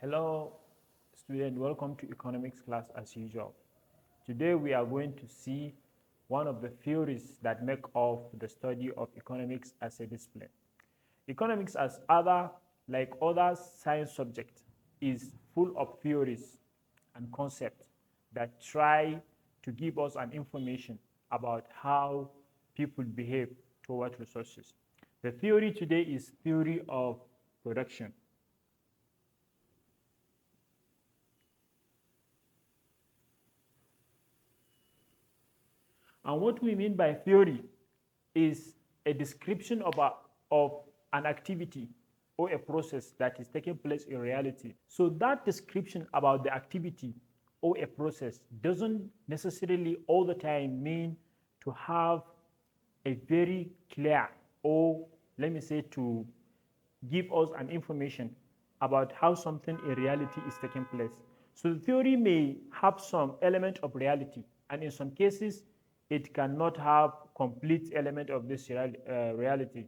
Hello, student. Welcome to economics class as usual. Today we are going to see one of the theories that make up the study of economics as a discipline. Economics, as other science subjects, is full of theories and concepts that try to give us an information about how people behave toward resources. The theory today is theory of production. And what we mean by theory is a description of an activity or a process that is taking place in reality. So that description about the activity or a process doesn't necessarily all the time mean to have a very clear, or let me say, to give us an information about how something in reality is taking place. So the theory may have some element of reality, and in some cases it cannot have complete element of this reality.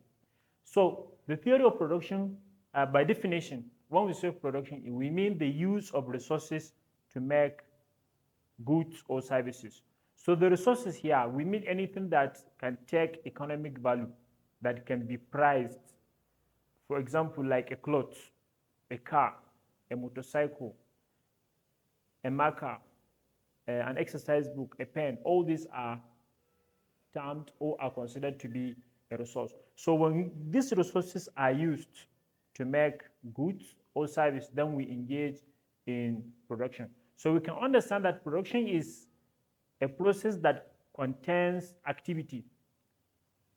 So the theory of production, by definition, when we say production, we mean the use of resources to make goods or services. So the resources here, we mean anything that can take economic value, that can be priced. For example, like a cloth, a car, a motorcycle, a marker, an exercise book, a pen. All these are termed or are considered to be a resource. So when these resources are used to make goods or service, then we engage in production. So we can understand that production is a process that contains activity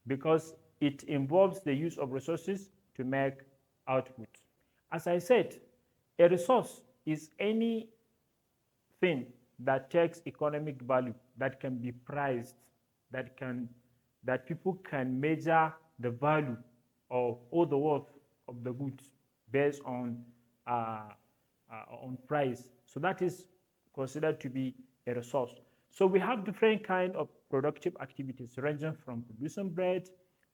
because it involves the use of resources to make output. As I said, a resource is anything that takes economic value, that can be priced, that people can measure the value of or the worth of the goods based on price. So that is considered to be a resource. So we have different kind of productive activities ranging from producing bread,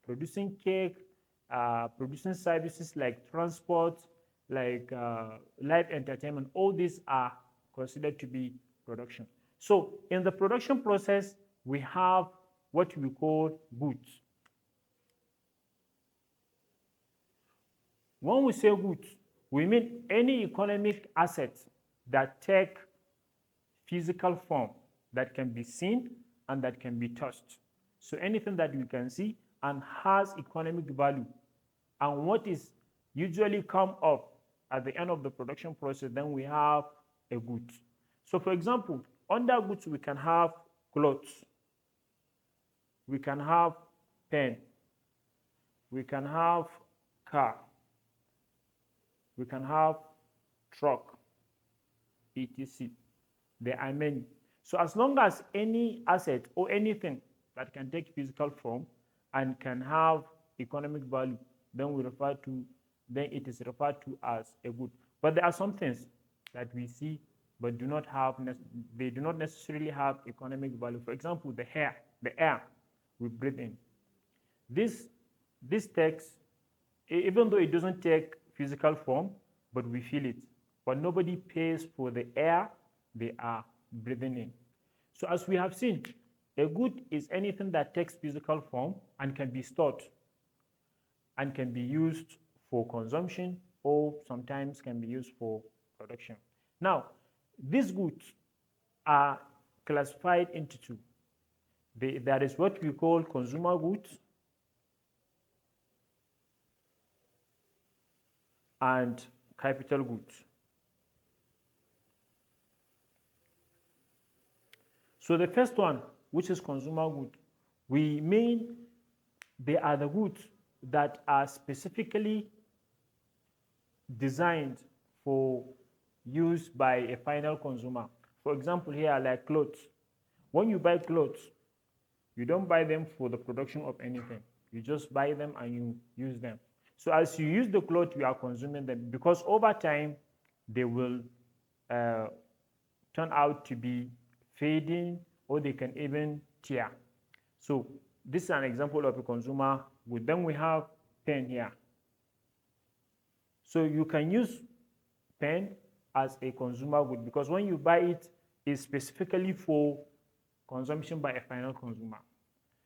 producing cake, producing services like transport, like live entertainment. All these are considered to be production. So in the production process, we have what we call goods. When we say goods, we mean any economic assets that take physical form, that can be seen and that can be touched. So anything that you can see and has economic value, and what is usually come up at the end of the production process, then we have a good. So for example, under goods we can have clothes, we can have pen, we can have car, we can have truck, etc. There are many. So as long as any asset or anything that can take physical form and can have economic value, then it is referred to as a good. But there are some things that we see but they do not necessarily have economic value. For example, the air we breathe in. This takes, even though it doesn't take physical form, but we feel it. But nobody pays for the air they are breathing in. So as we have seen, a good is anything that takes physical form and can be stored and can be used for consumption or sometimes can be used for production. Now, these goods are classified into two. There is what we call consumer goods and capital goods. So the first one, which is consumer good, we mean they are the goods that are specifically designed for use by a final consumer. For example, here like clothes. When you buy clothes, you don't buy them for the production of anything. You just buy them and you use them. So as you use the clothes, you are consuming them because over time they will turn out to be fading or they can even tear. So this is an example of a consumer good. Then we have pen here. So you can use pen as a consumer good, because when you buy it, it's specifically for consumption by a final consumer.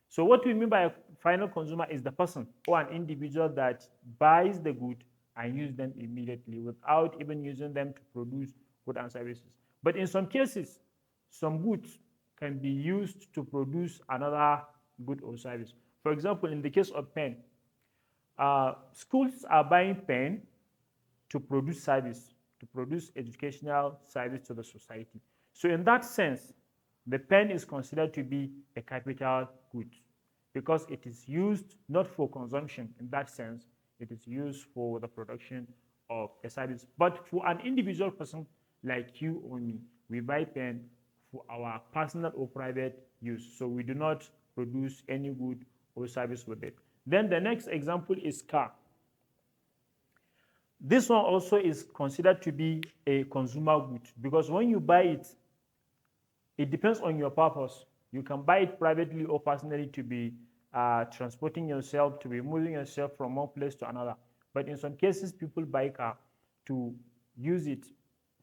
So what we mean by a final consumer is the person or an individual that buys the good and use them immediately without even using them to produce goods and services. But in some cases, some goods can be used to produce another good or service. For example, in the case of pen, schools are buying pen to produce service, to produce educational service to the society. So in that sense, the pen is considered to be a capital good because it is used not for consumption in that sense, it is used for the production of a service. But for an individual person like you or me, we buy pen for our personal or private use. So we do not produce any good or service with it. Then the next example is car. This one also is considered to be a consumer good because when you buy it, it depends on your purpose. You can buy it privately or personally to be transporting yourself, to be moving yourself from one place to another. But in some cases, people buy car to use it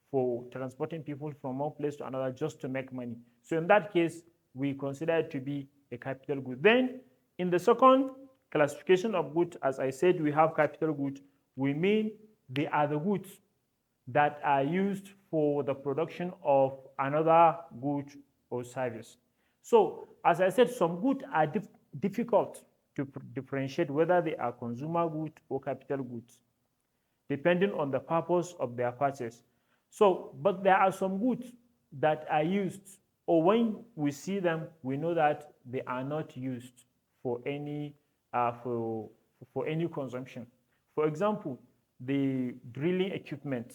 for transporting people from one place to another just to make money. So in that case, we consider it to be a capital good. Then in the second classification of goods, as I said, we have capital goods. We mean they are the goods that are used for the production of another good or service. So, as I said, some goods are difficult to differentiate whether they are consumer goods or capital goods, depending on the purpose of their purchase. So, but there are some goods that are used, or when we see them, we know that they are not used for any for any consumption. For example, the drilling equipment.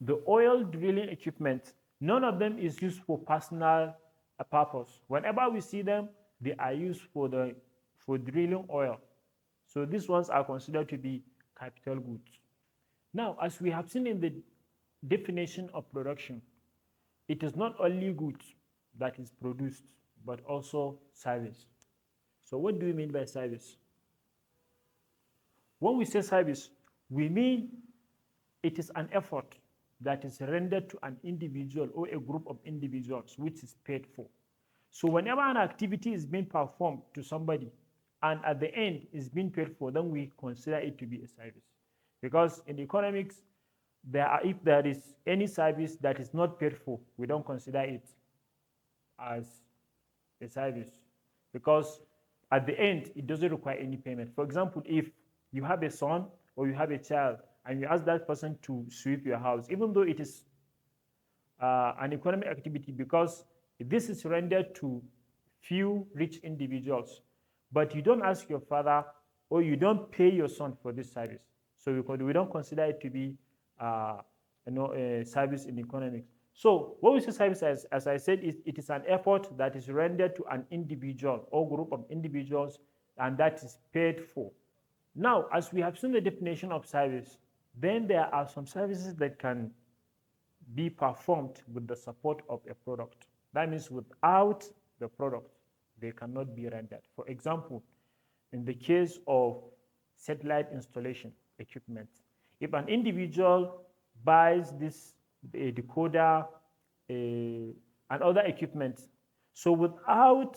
The oil drilling equipment, none of them is used for personal purpose. Whenever we see them, they are used for drilling oil. So these ones are considered to be capital goods. Now, as we have seen in the definition of production, it is not only goods that is produced, but also service. So what do we mean by service? When we say service, we mean it is an effort that is rendered to an individual or a group of individuals which is paid for. So whenever an activity is being performed to somebody and at the end is being paid for, then we consider it to be a service. Because in economics, if there is any service that is not paid for, we don't consider it as a service because at the end, it doesn't require any payment. For example, if you have a son or you have a child and you ask that person to sweep your house, even though it is an economic activity because this is rendered to few rich individuals, but you don't ask your father or you don't pay your son for this service. So we don't consider it to be a service in economics. So what we say service as I said, it is an effort that is rendered to an individual or group of individuals and that is paid for. Now, as we have seen the definition of service, then there are some services that can be performed with the support of a product. That means without the product, they cannot be rendered. For example, in the case of satellite installation equipment, if an individual buys a decoder and other equipment, so without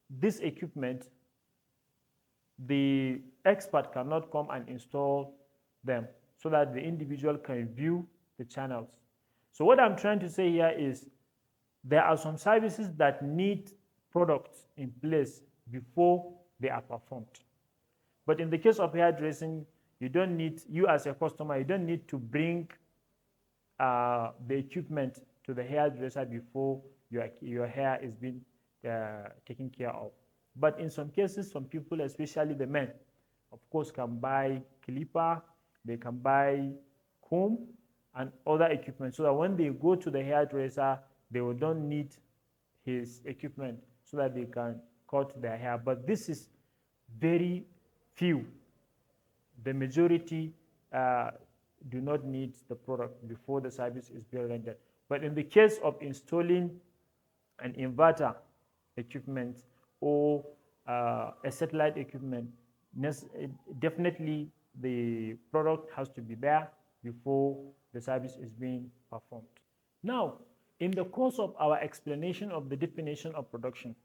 this equipment, the expert cannot come and install them so that the individual can view the channels. So what I'm trying to say here is there are some services that need products in place before they are performed. But in the case of hairdressing, you as a customer, you don't need to bring the equipment to the hairdresser before your hair is being taken care of. But in some cases, some people, especially the men, of course, can buy clipper, they can buy comb and other equipment so that when they go to the hairdresser, they will don't need his equipment so that they can cut their hair. But this is very few. The majority do not need the product before the service is being rendered. But in the case of installing an inverter equipment or a satellite equipment, definitely the product has to be there before the service is being performed. Now, in the course of our explanation of the definition of production,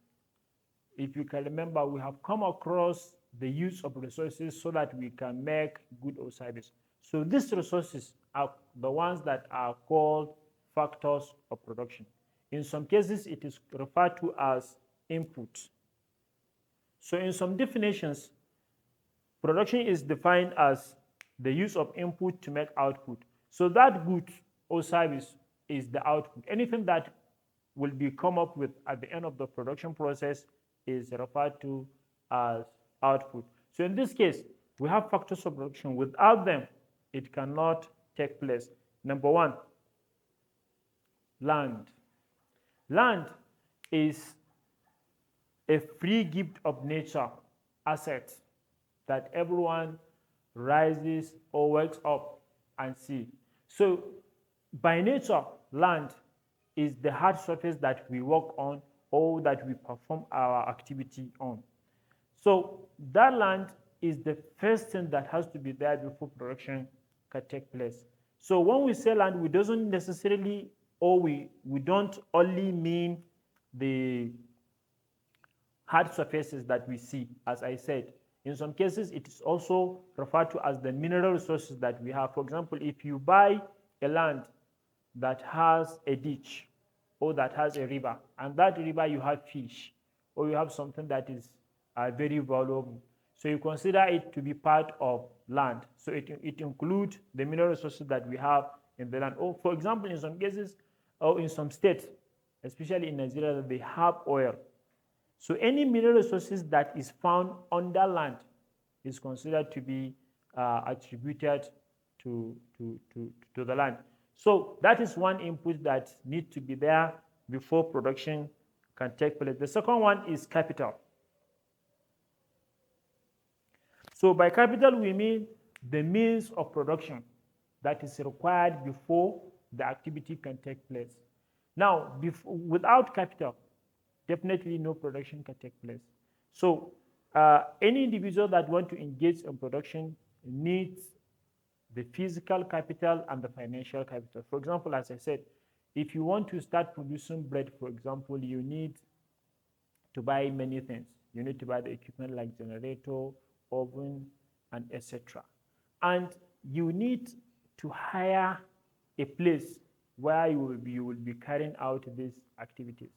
if you can remember, we have come across the use of resources so that we can make good or service. So these resources are the ones that are called factors of production. In some cases, it is referred to as input. So in some definitions, production is defined as the use of input to make output. So that good or service is the output. Anything that will be come up with at the end of the production process is referred to as output. So in this case, we have factors of production. Without them, it cannot take place. Number one, land. Land is a free gift of nature, asset that everyone rises or wakes up and see. So by nature, land is the hard surface that we work on or that we perform our activity on. So that land is the first thing that has to be there before production can take place. So when we say land, we doesn't necessarily, or we don't only mean the hard surfaces that we see. As I said, in some cases, it is also referred to as the mineral resources that we have. For example, if you buy a land that has a ditch or that has a river, and that river you have fish, or you have something that is very valuable, so you consider it to be part of land. So it includes the mineral resources that we have in the land. Or for example, in some cases, or in some states, especially in Nigeria, they have oil. So any mineral resources that is found under land is considered to be attributed to the land. So that is one input that needs to be there before production can take place. The second one is capital. So by capital, we mean the means of production that is required before the activity can take place. Now, without capital, definitely no production can take place. So any individual that want to engage in production needs the physical capital and the financial capital. For example, as I said, if you want to start producing bread, for example, you need to buy many things. You need to buy the equipment like generator, oven, and etc. And you need to hire a place where you will be carrying out these activities.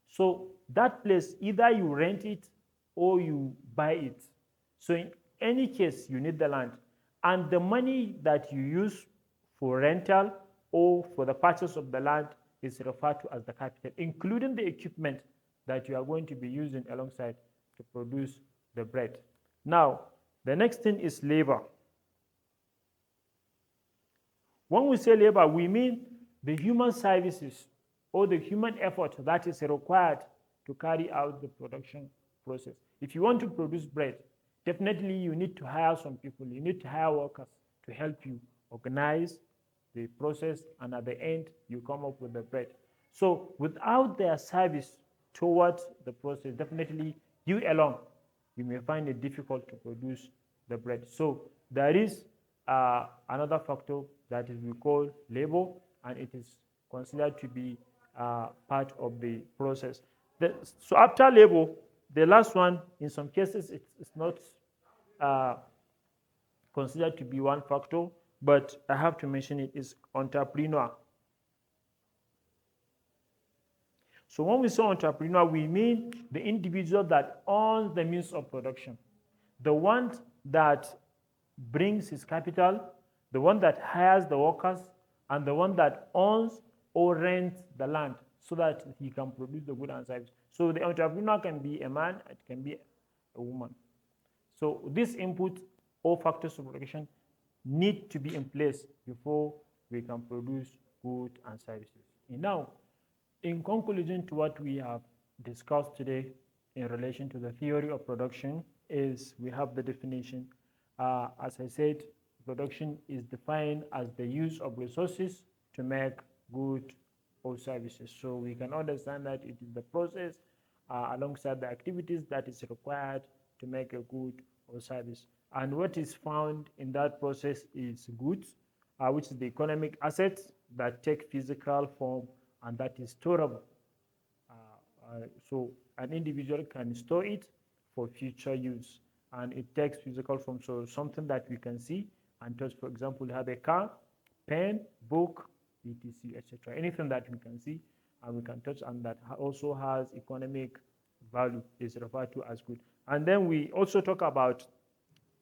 So that place, either you rent it or you buy it. So in any case, you need the land. And the money that you use for rental or for the purchase of the land is referred to as the capital, including the equipment that you are going to be using alongside to produce the bread. Now, the next thing is labor. When we say labor, we mean the human services or the human effort that is required to carry out the production process. If you want to produce bread, definitely you need to hire some people. You need to hire workers to help you organize the process, and at the end, you come up with the bread. So without their service towards the process, definitely you alone, you may find it difficult to produce the bread. So there is another factor that is we call labor, and it is considered to be part of the process. So after labor, the last one, in some cases, it's not considered to be one factor, but I have to mention it, is entrepreneur. So when we say entrepreneur, we mean the individual that owns the means of production, the one that brings his capital, the one that hires the workers, and the one that owns or rents the land so that he can produce the goods and service. So the entrepreneur can be a man, it can be a woman. So these input or factors of production need to be in place before we can produce goods and services. And now, in conclusion to what we have discussed today in relation to the theory of production, is we have the definition. As I said, production is defined as the use of resources to make goods or services. So we can understand that it is the process alongside the activities that is required to make a good or service. And what is found in that process is goods, which is the economic assets that take physical form and that is storable. So an individual can store it for future use, and it takes physical form. So something that we can see and touch. For example, we have a car, pen, book, etc., etc. Anything that we can see and we can touch and that also has economic value is referred to as good. And then we also talk about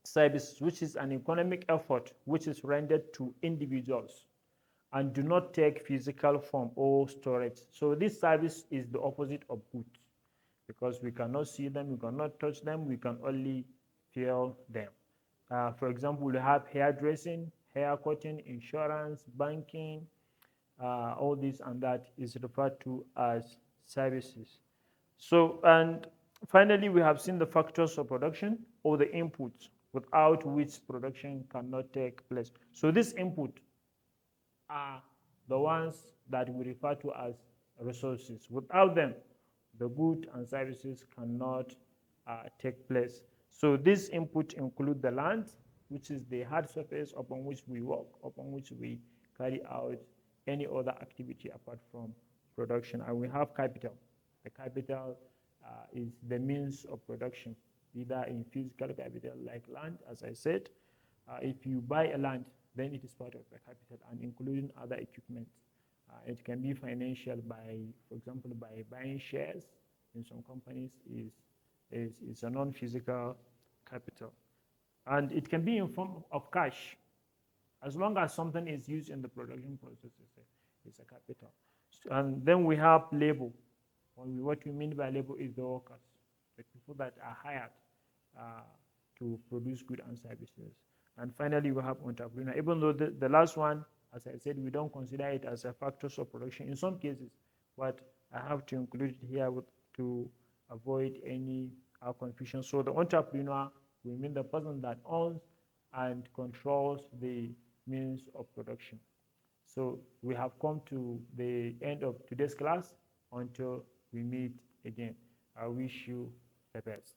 services, which is an economic effort which is rendered to individuals and do not take physical form or storage. So this service is the opposite of goods because we cannot see them, we cannot touch them, we can only feel them. For example, we have hairdressing, hair cutting, insurance, banking, all this and that is referred to as services. So, and finally, we have seen the factors of production or the inputs without which production cannot take place. So these inputs are the ones that we refer to as resources. Without them, the goods and services cannot take place. So these inputs include the land, which is the hard surface upon which we work, upon which we carry out any other activity apart from production. And we have capital. The capital is the means of production, either in physical capital like land, as I said. If you buy a land, then it is part of the capital and including other equipment. It can be financial by, for example, by buying shares in some companies is a non-physical capital. And it can be in form of cash. As long as something is used in the production process, it's a capital. And then we have labor. What we mean by labor is the workers, the people that are hired to produce goods and services. And finally, we have entrepreneur. Even though the last one, as I said, we don't consider it as a factor of production in some cases, but I have to include it here to avoid any confusion. So the entrepreneur, we mean the person that owns and controls the means of production. So we have come to the end of today's class. Until we meet again, I wish you the best.